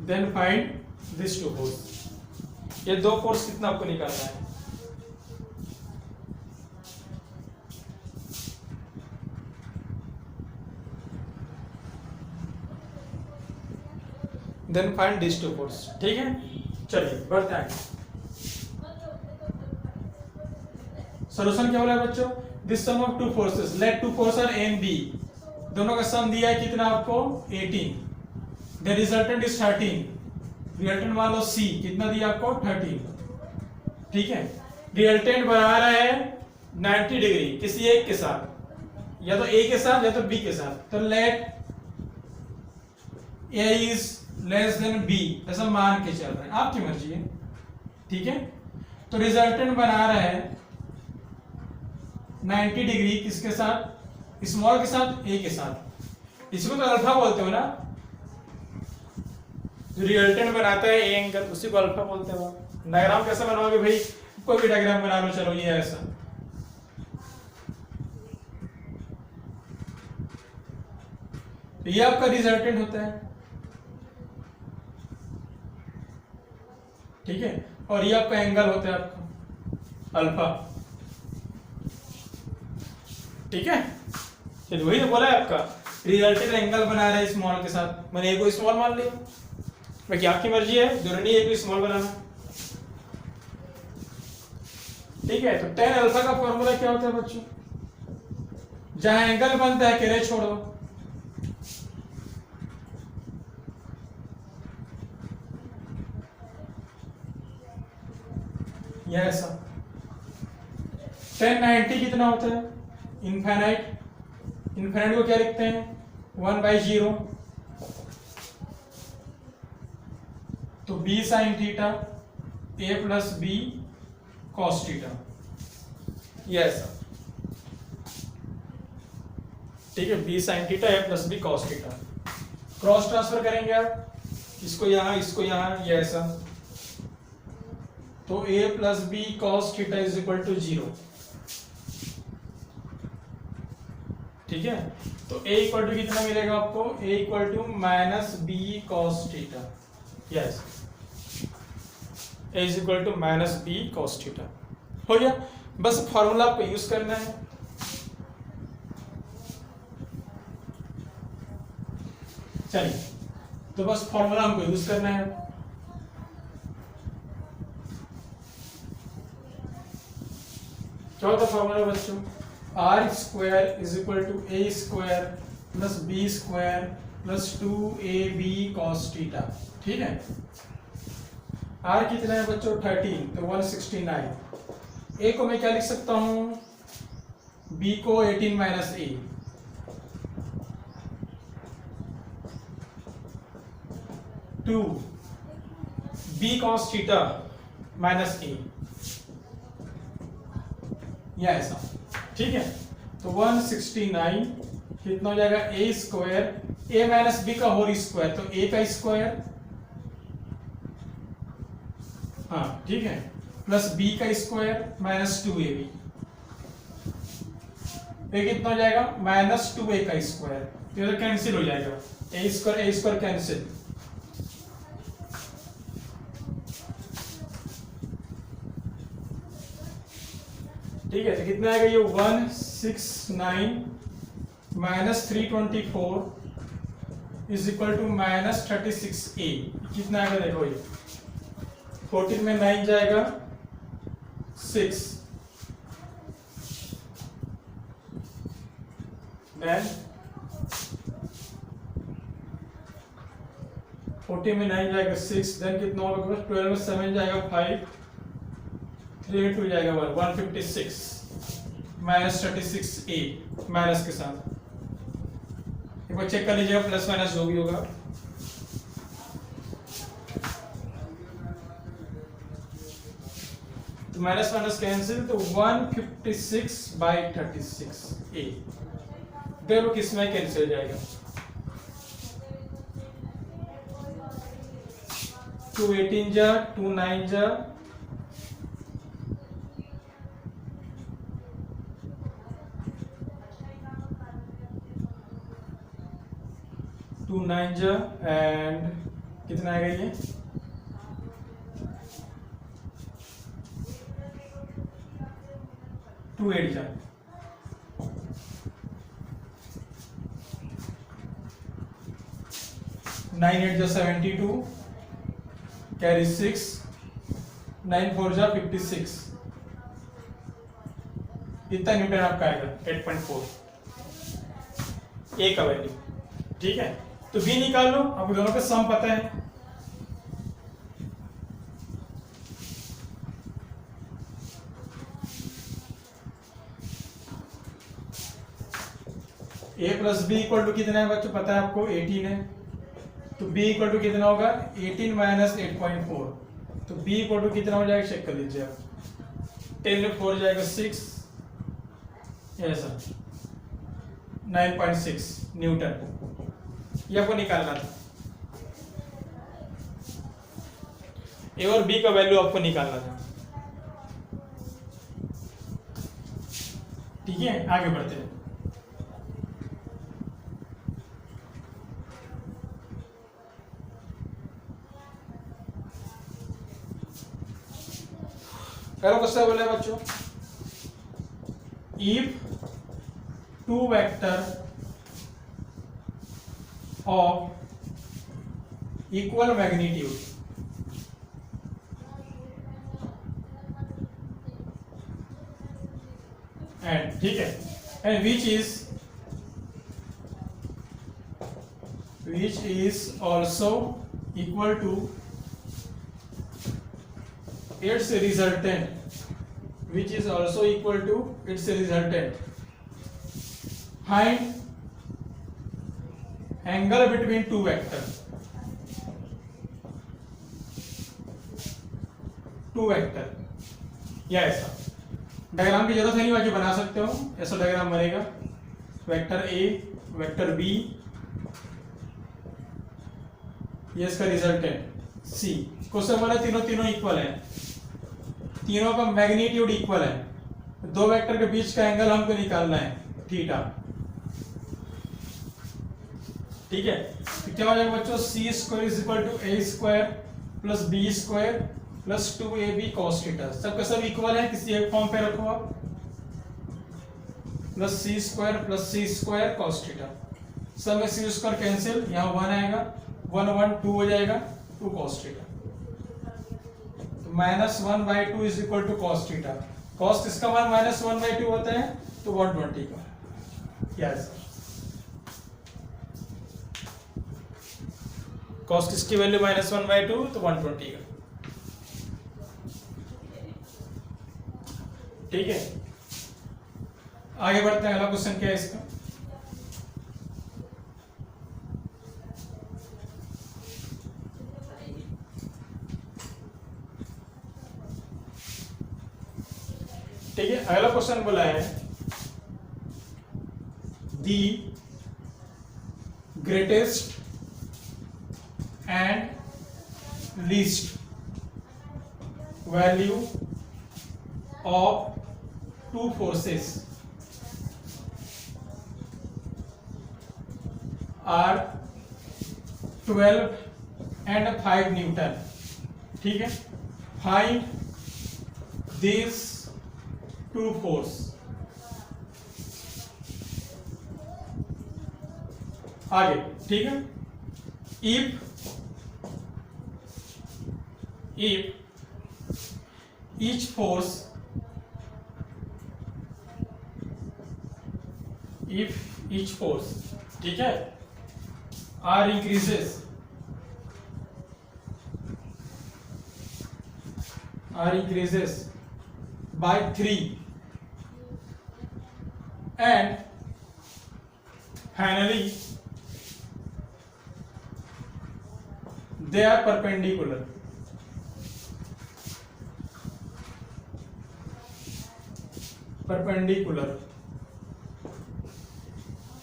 then find these two force। ये दो फोर्स कितना आपको निकालना है, then find these two force, ठीक है। चलिए बढ़ते हैं। सॉल्यूशन क्या बोला है बच्चों, this sum of two forces, let two force are a and b, दोनों का सम दिया है कितना आपको 18, द रिजल्टेंट इज 13, रिजल्टेंट मान लो सी कितना दिया आपको 13, ठीक है। रिजल्टेंट बना रहा है 90 डिग्री किसी एक के साथ, या तो ए के साथ या तो बी के साथ, तो let a is less than b ऐसा मान के चल रहे हैं, आपकी मर्जी है, ठीक है। तो रिजल्टेंट बना रहा है 90 डिग्री किसके साथ, स्मॉल के साथ, ए के साथ। इसको तो अल्फा बोलते हो ना, जो रिजल्टेंट बनाता है ए एंगल उसी को अल्फा बोलते हो। डायग्राम कैसे बनवाओगे भाई, कोई भी डायग्राम बना लो, चलो ये ऐसा, तो ये आपका रिजल्टेंट होता है, ठीक है। और ये आपका एंगल होता है आपका अल्फा, ठीक है। चलिए वही तो बोला है आपका, रिजल्टेंट एंगल बना रहा है स्मॉल के साथ, मैंने ए को स्मॉल मान लिया, बाकी आपकी मर्जी है, जरूरी नहीं ए को स्मॉल बनाना, ठीक है। तो tan अल्फा का फॉर्मूला क्या होता है बच्चों, जहां एंगल बनता है केरे छोड़ दो, यह ऐसा। tan 90 कितना होता है, इनफाइनाइट, इनफाइनाइट को क्या लिखते हैं 1/0, तो b sin theta a plus b cos theta, ये ऐसा, ठीक है। b sin theta a plus b cos theta, cross transfer करेंगे आप, इसको यहां इसको यहां, ये ऐसा, तो a plus b cos theta is equal to 0, ठीक है। तो a इक्वल टू कितना मिलेगा आपको, a equal to minus b cos theta, yes, a is equal to minus b cos theta, हो गया। बस फॉर्मूला आपको यूज करना है, चलिए, तो बस फॉर्मूला हमको यूज करना है। क्या होता है फॉर्मूला बच्चों, R square is equal to a square plus b square plus 2ab cos theta, ठीक है। आर कितना है बच्चों 13, तो 169, ए को मैं क्या लिख सकता हूं, बी को 18 माइनस ए, 2 बी cos थीटा माइनस ए, या ऐसा, ठीक है। तो 169 कितना हो जाएगा, a square, A minus B का होल स्क्वायर, तो ए का स्क्वायर, हाँ ठीक है, प्लस बी का स्क्वायर माइनस 2ab, ये कितना हो जाएगा माइनस 2a का स्क्वायर, तो कैंसिल हो जाएगा, ए स्क्वायर कैंसिल, ठीक है। तो कितना आएगा ये 169 minus 324 is equal to minus 36a, कितना आएगा देखो, ये 14 में 9 जाएगा 6, देन 14 में 9 जाएगा 6, देन कितना होगा 12 में 7 जाएगा 5, 3 2 जाएगा 156 माइनस 36a माइनस के साथ, एक बार चेक कर लीजिएगा, प्लस माइनस जो भी होगा, तो माइनस माइनस कैंसिल, तो 156/36a, देखो किसमें कैंसिल जाएगा, 2 18 जा, 2 9 जा, 2 9 जा, एंड कितना आएगा ये, 2 8 जा, 9 8 जा 72, कैरी 6, 9 4 जा 56, इतना न्यूटन आपका आएगा 8.4, ए का वैल्यू, ठीक है। तो बी निकाल लो, आपको दोनों का सम पता है, ए प्लस बी इक्वल टू कितना है बच्चों, पता है आपको 18 है, तो b इक्वल टू कितना होगा 18 माइनस 8.4, तो b इक्वल टू कितना हो जाएगा चेक कर लीजिए आप, 10 में 4 जाएगा 6, ऐसा 9.6 न्यूटन, ये आपको निकालना था। ए और बी का वैल्यू आपको निकालना था। ठीक है, आगे बढ़ते हैं। पहला क्वेश्चन बोला है बच्चों, if two vector of equal magnitude and, ठीक है, and which is also equal to its resultant, which is also equal to its resultant, find angle between two vectors, या ऐसा डायग्राम की जरूरत है नहीं, बाकी बना सकते हो, ऐसा डायग्राम बनेगा, वेक्टर ए वेक्टर बी, ये इसका रिजल्टेंट सी। क्वेश्चन बोला तीनों इक्वल है, तीनों का मैग्नीट्यूड इक्वल है, दो वेक्टर के बीच का एंगल हमको निकालना है थीटा। ठीक है, तो क्या हो जाएगा बच्चों, c square is equal to a square plus b square plus 2ab cos theta, सबका सब इक्वल है, किसी एक फॉर्म पे रखो आप, प्लस सी स्क्वायर cos थीटा, सब में सी स्क्वायर कैंसिल, यहाँ 1 आएगा, 1 1 2 हो जाएगा, 2 cos theta, -1/2 is equal to cos theta, cos इसका मान -1/2 होता है, तो 120 का, यस, cos इसकी वैल्यू -1/2 तो 120 का। ठीक है, आगे बढ़ते हैं, अगला क्वेश्चन क्या है इसका, ठीक है, अगला क्वेश्चन बोला है, the greatest and least value of two forces are 12 and 5 newton. ठीक है, फाइंड दिस टू फोर्स। आगे, ठीक है, if each force ठीक है R increases by 3 and finally they are perpendicular,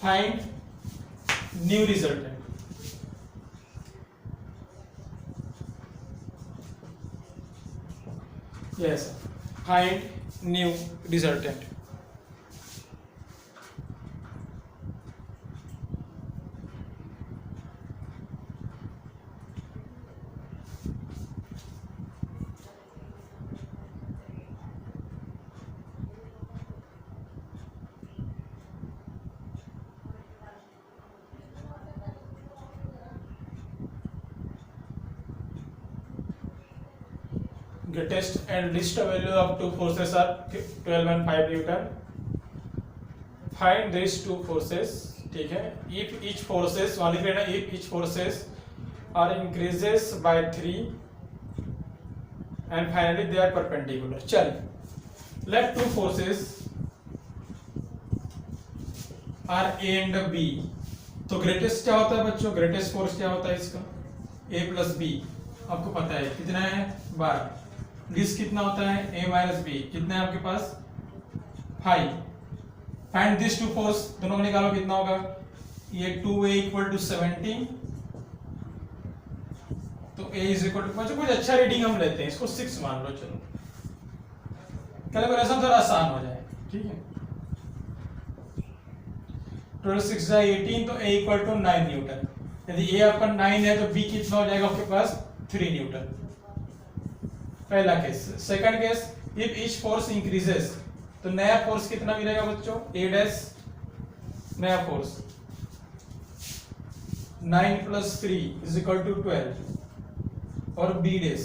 find new resultant। yes, find new resultant। Greatest and least value of two forces are 12 and 5 Newton। Find these two forces। ठीक है, if each forces वाली कहना, if each forces are increases by 3 and finally they are perpendicular। चलिए, let two forces are A and B तो greatest क्या होता है बच्चों, ग्रेटेस्ट फोर्स क्या होता है इसका, a प्लस बी, आपको पता है कितना है 12, लीस्ट कितना होता है a माइनस बी, कितना है आपके पास 5, फाइंड दिस टू फोर्स, दोनों को निकालो कितना होगा, ये 2a इक्वल टू 17, तो a इज इक्वल टू, कुछ अच्छा रीडिंग हम लेते हैं, इसको 6 मान लो, चलो कैलकुलेशन थोड़ा आसान हो जाए, ठीक है। 12 6 जा 18, तो a इक्वल टू 9 न्यूटन, यदि a आपका 9 है तो b कितना हो जाएगा आपके पास 3 न्यूटन, पहला case. Second case, if each force increases, तो नया फोर्स कितना मिलेगा बच्चों, a डैश, नया force 9 plus 3 is equal to 12, और b dash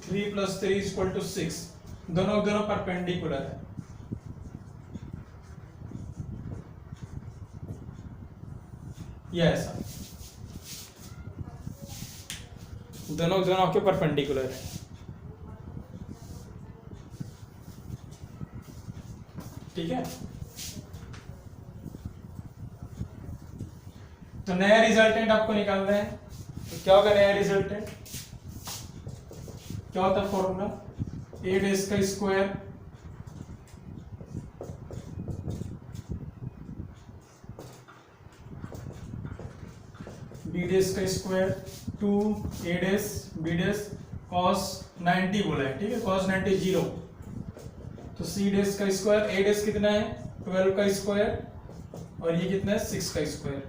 3 plus 3 is equal to 6, दोनों परपेंडिकुलर है, ये ऐसा दोनों के परपेंडिकुलर है, ठीक है। तो नया रिजल्टेंट आपको निकालना है, तो क्या होगा नया रिजल्टेंट, क्या होता है फॉर्मूला, a डैश का स्क्वायर b डैश का square 2a dash b dash cos 90 बोला है, ठीक है, cos 90 0, तो c डैश का स्क्वायर, a डैश कितना है 12 का स्क्वायर, और ये कितना है 6 का स्क्वायर,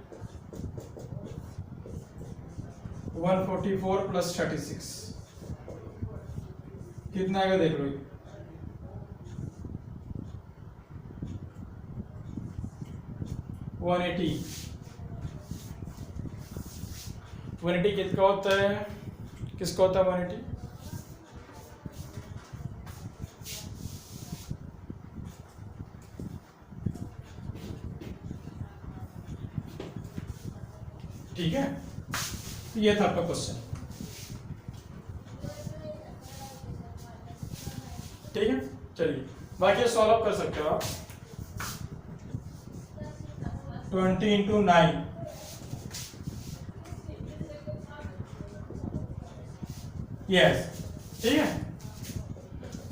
144 प्लस 36 कितना आएगा देख लो, 180 किसका होता है, 180 ठीक है, ये था आपका क्वेश्चन, ठीक है। चलिए बाकी सॉल्व अप कर सकते हो आप, 20 इंटू 9, यस, ठीक है,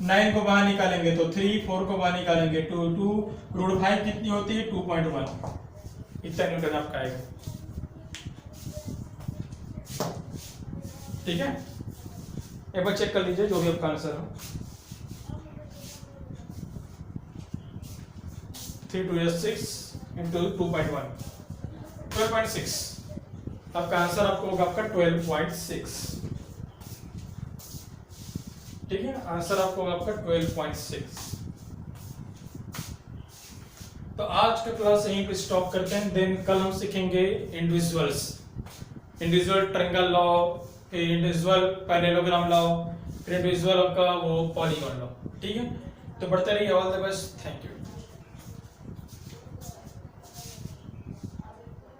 9 को बाहर निकालेंगे तो 3, 4 को बाहर निकालेंगे 2, 2 रूट 5 कितनी होती है 2.1, इतना न्यूटन आपका आएगा, ठीक है। एक बार चेक कर लीजिए जो भी आपका आंसर हो, 3 2 6 इंटू 2.1 12.6, आपका आंसर आपको होगा आपका 12.6, ठीक है, आंसर आपको होगा आपका 12.6। तो आज का क्लास यहीं पे स्टॉप करते हैं, देन कल हम सीखेंगे individual triangle law, individual parallelogram law, फिर इंडिविजुअल आपका वो पॉलीगॉन लॉ, ठीक है। तो बढ़ते रहिए, all the best, thank you.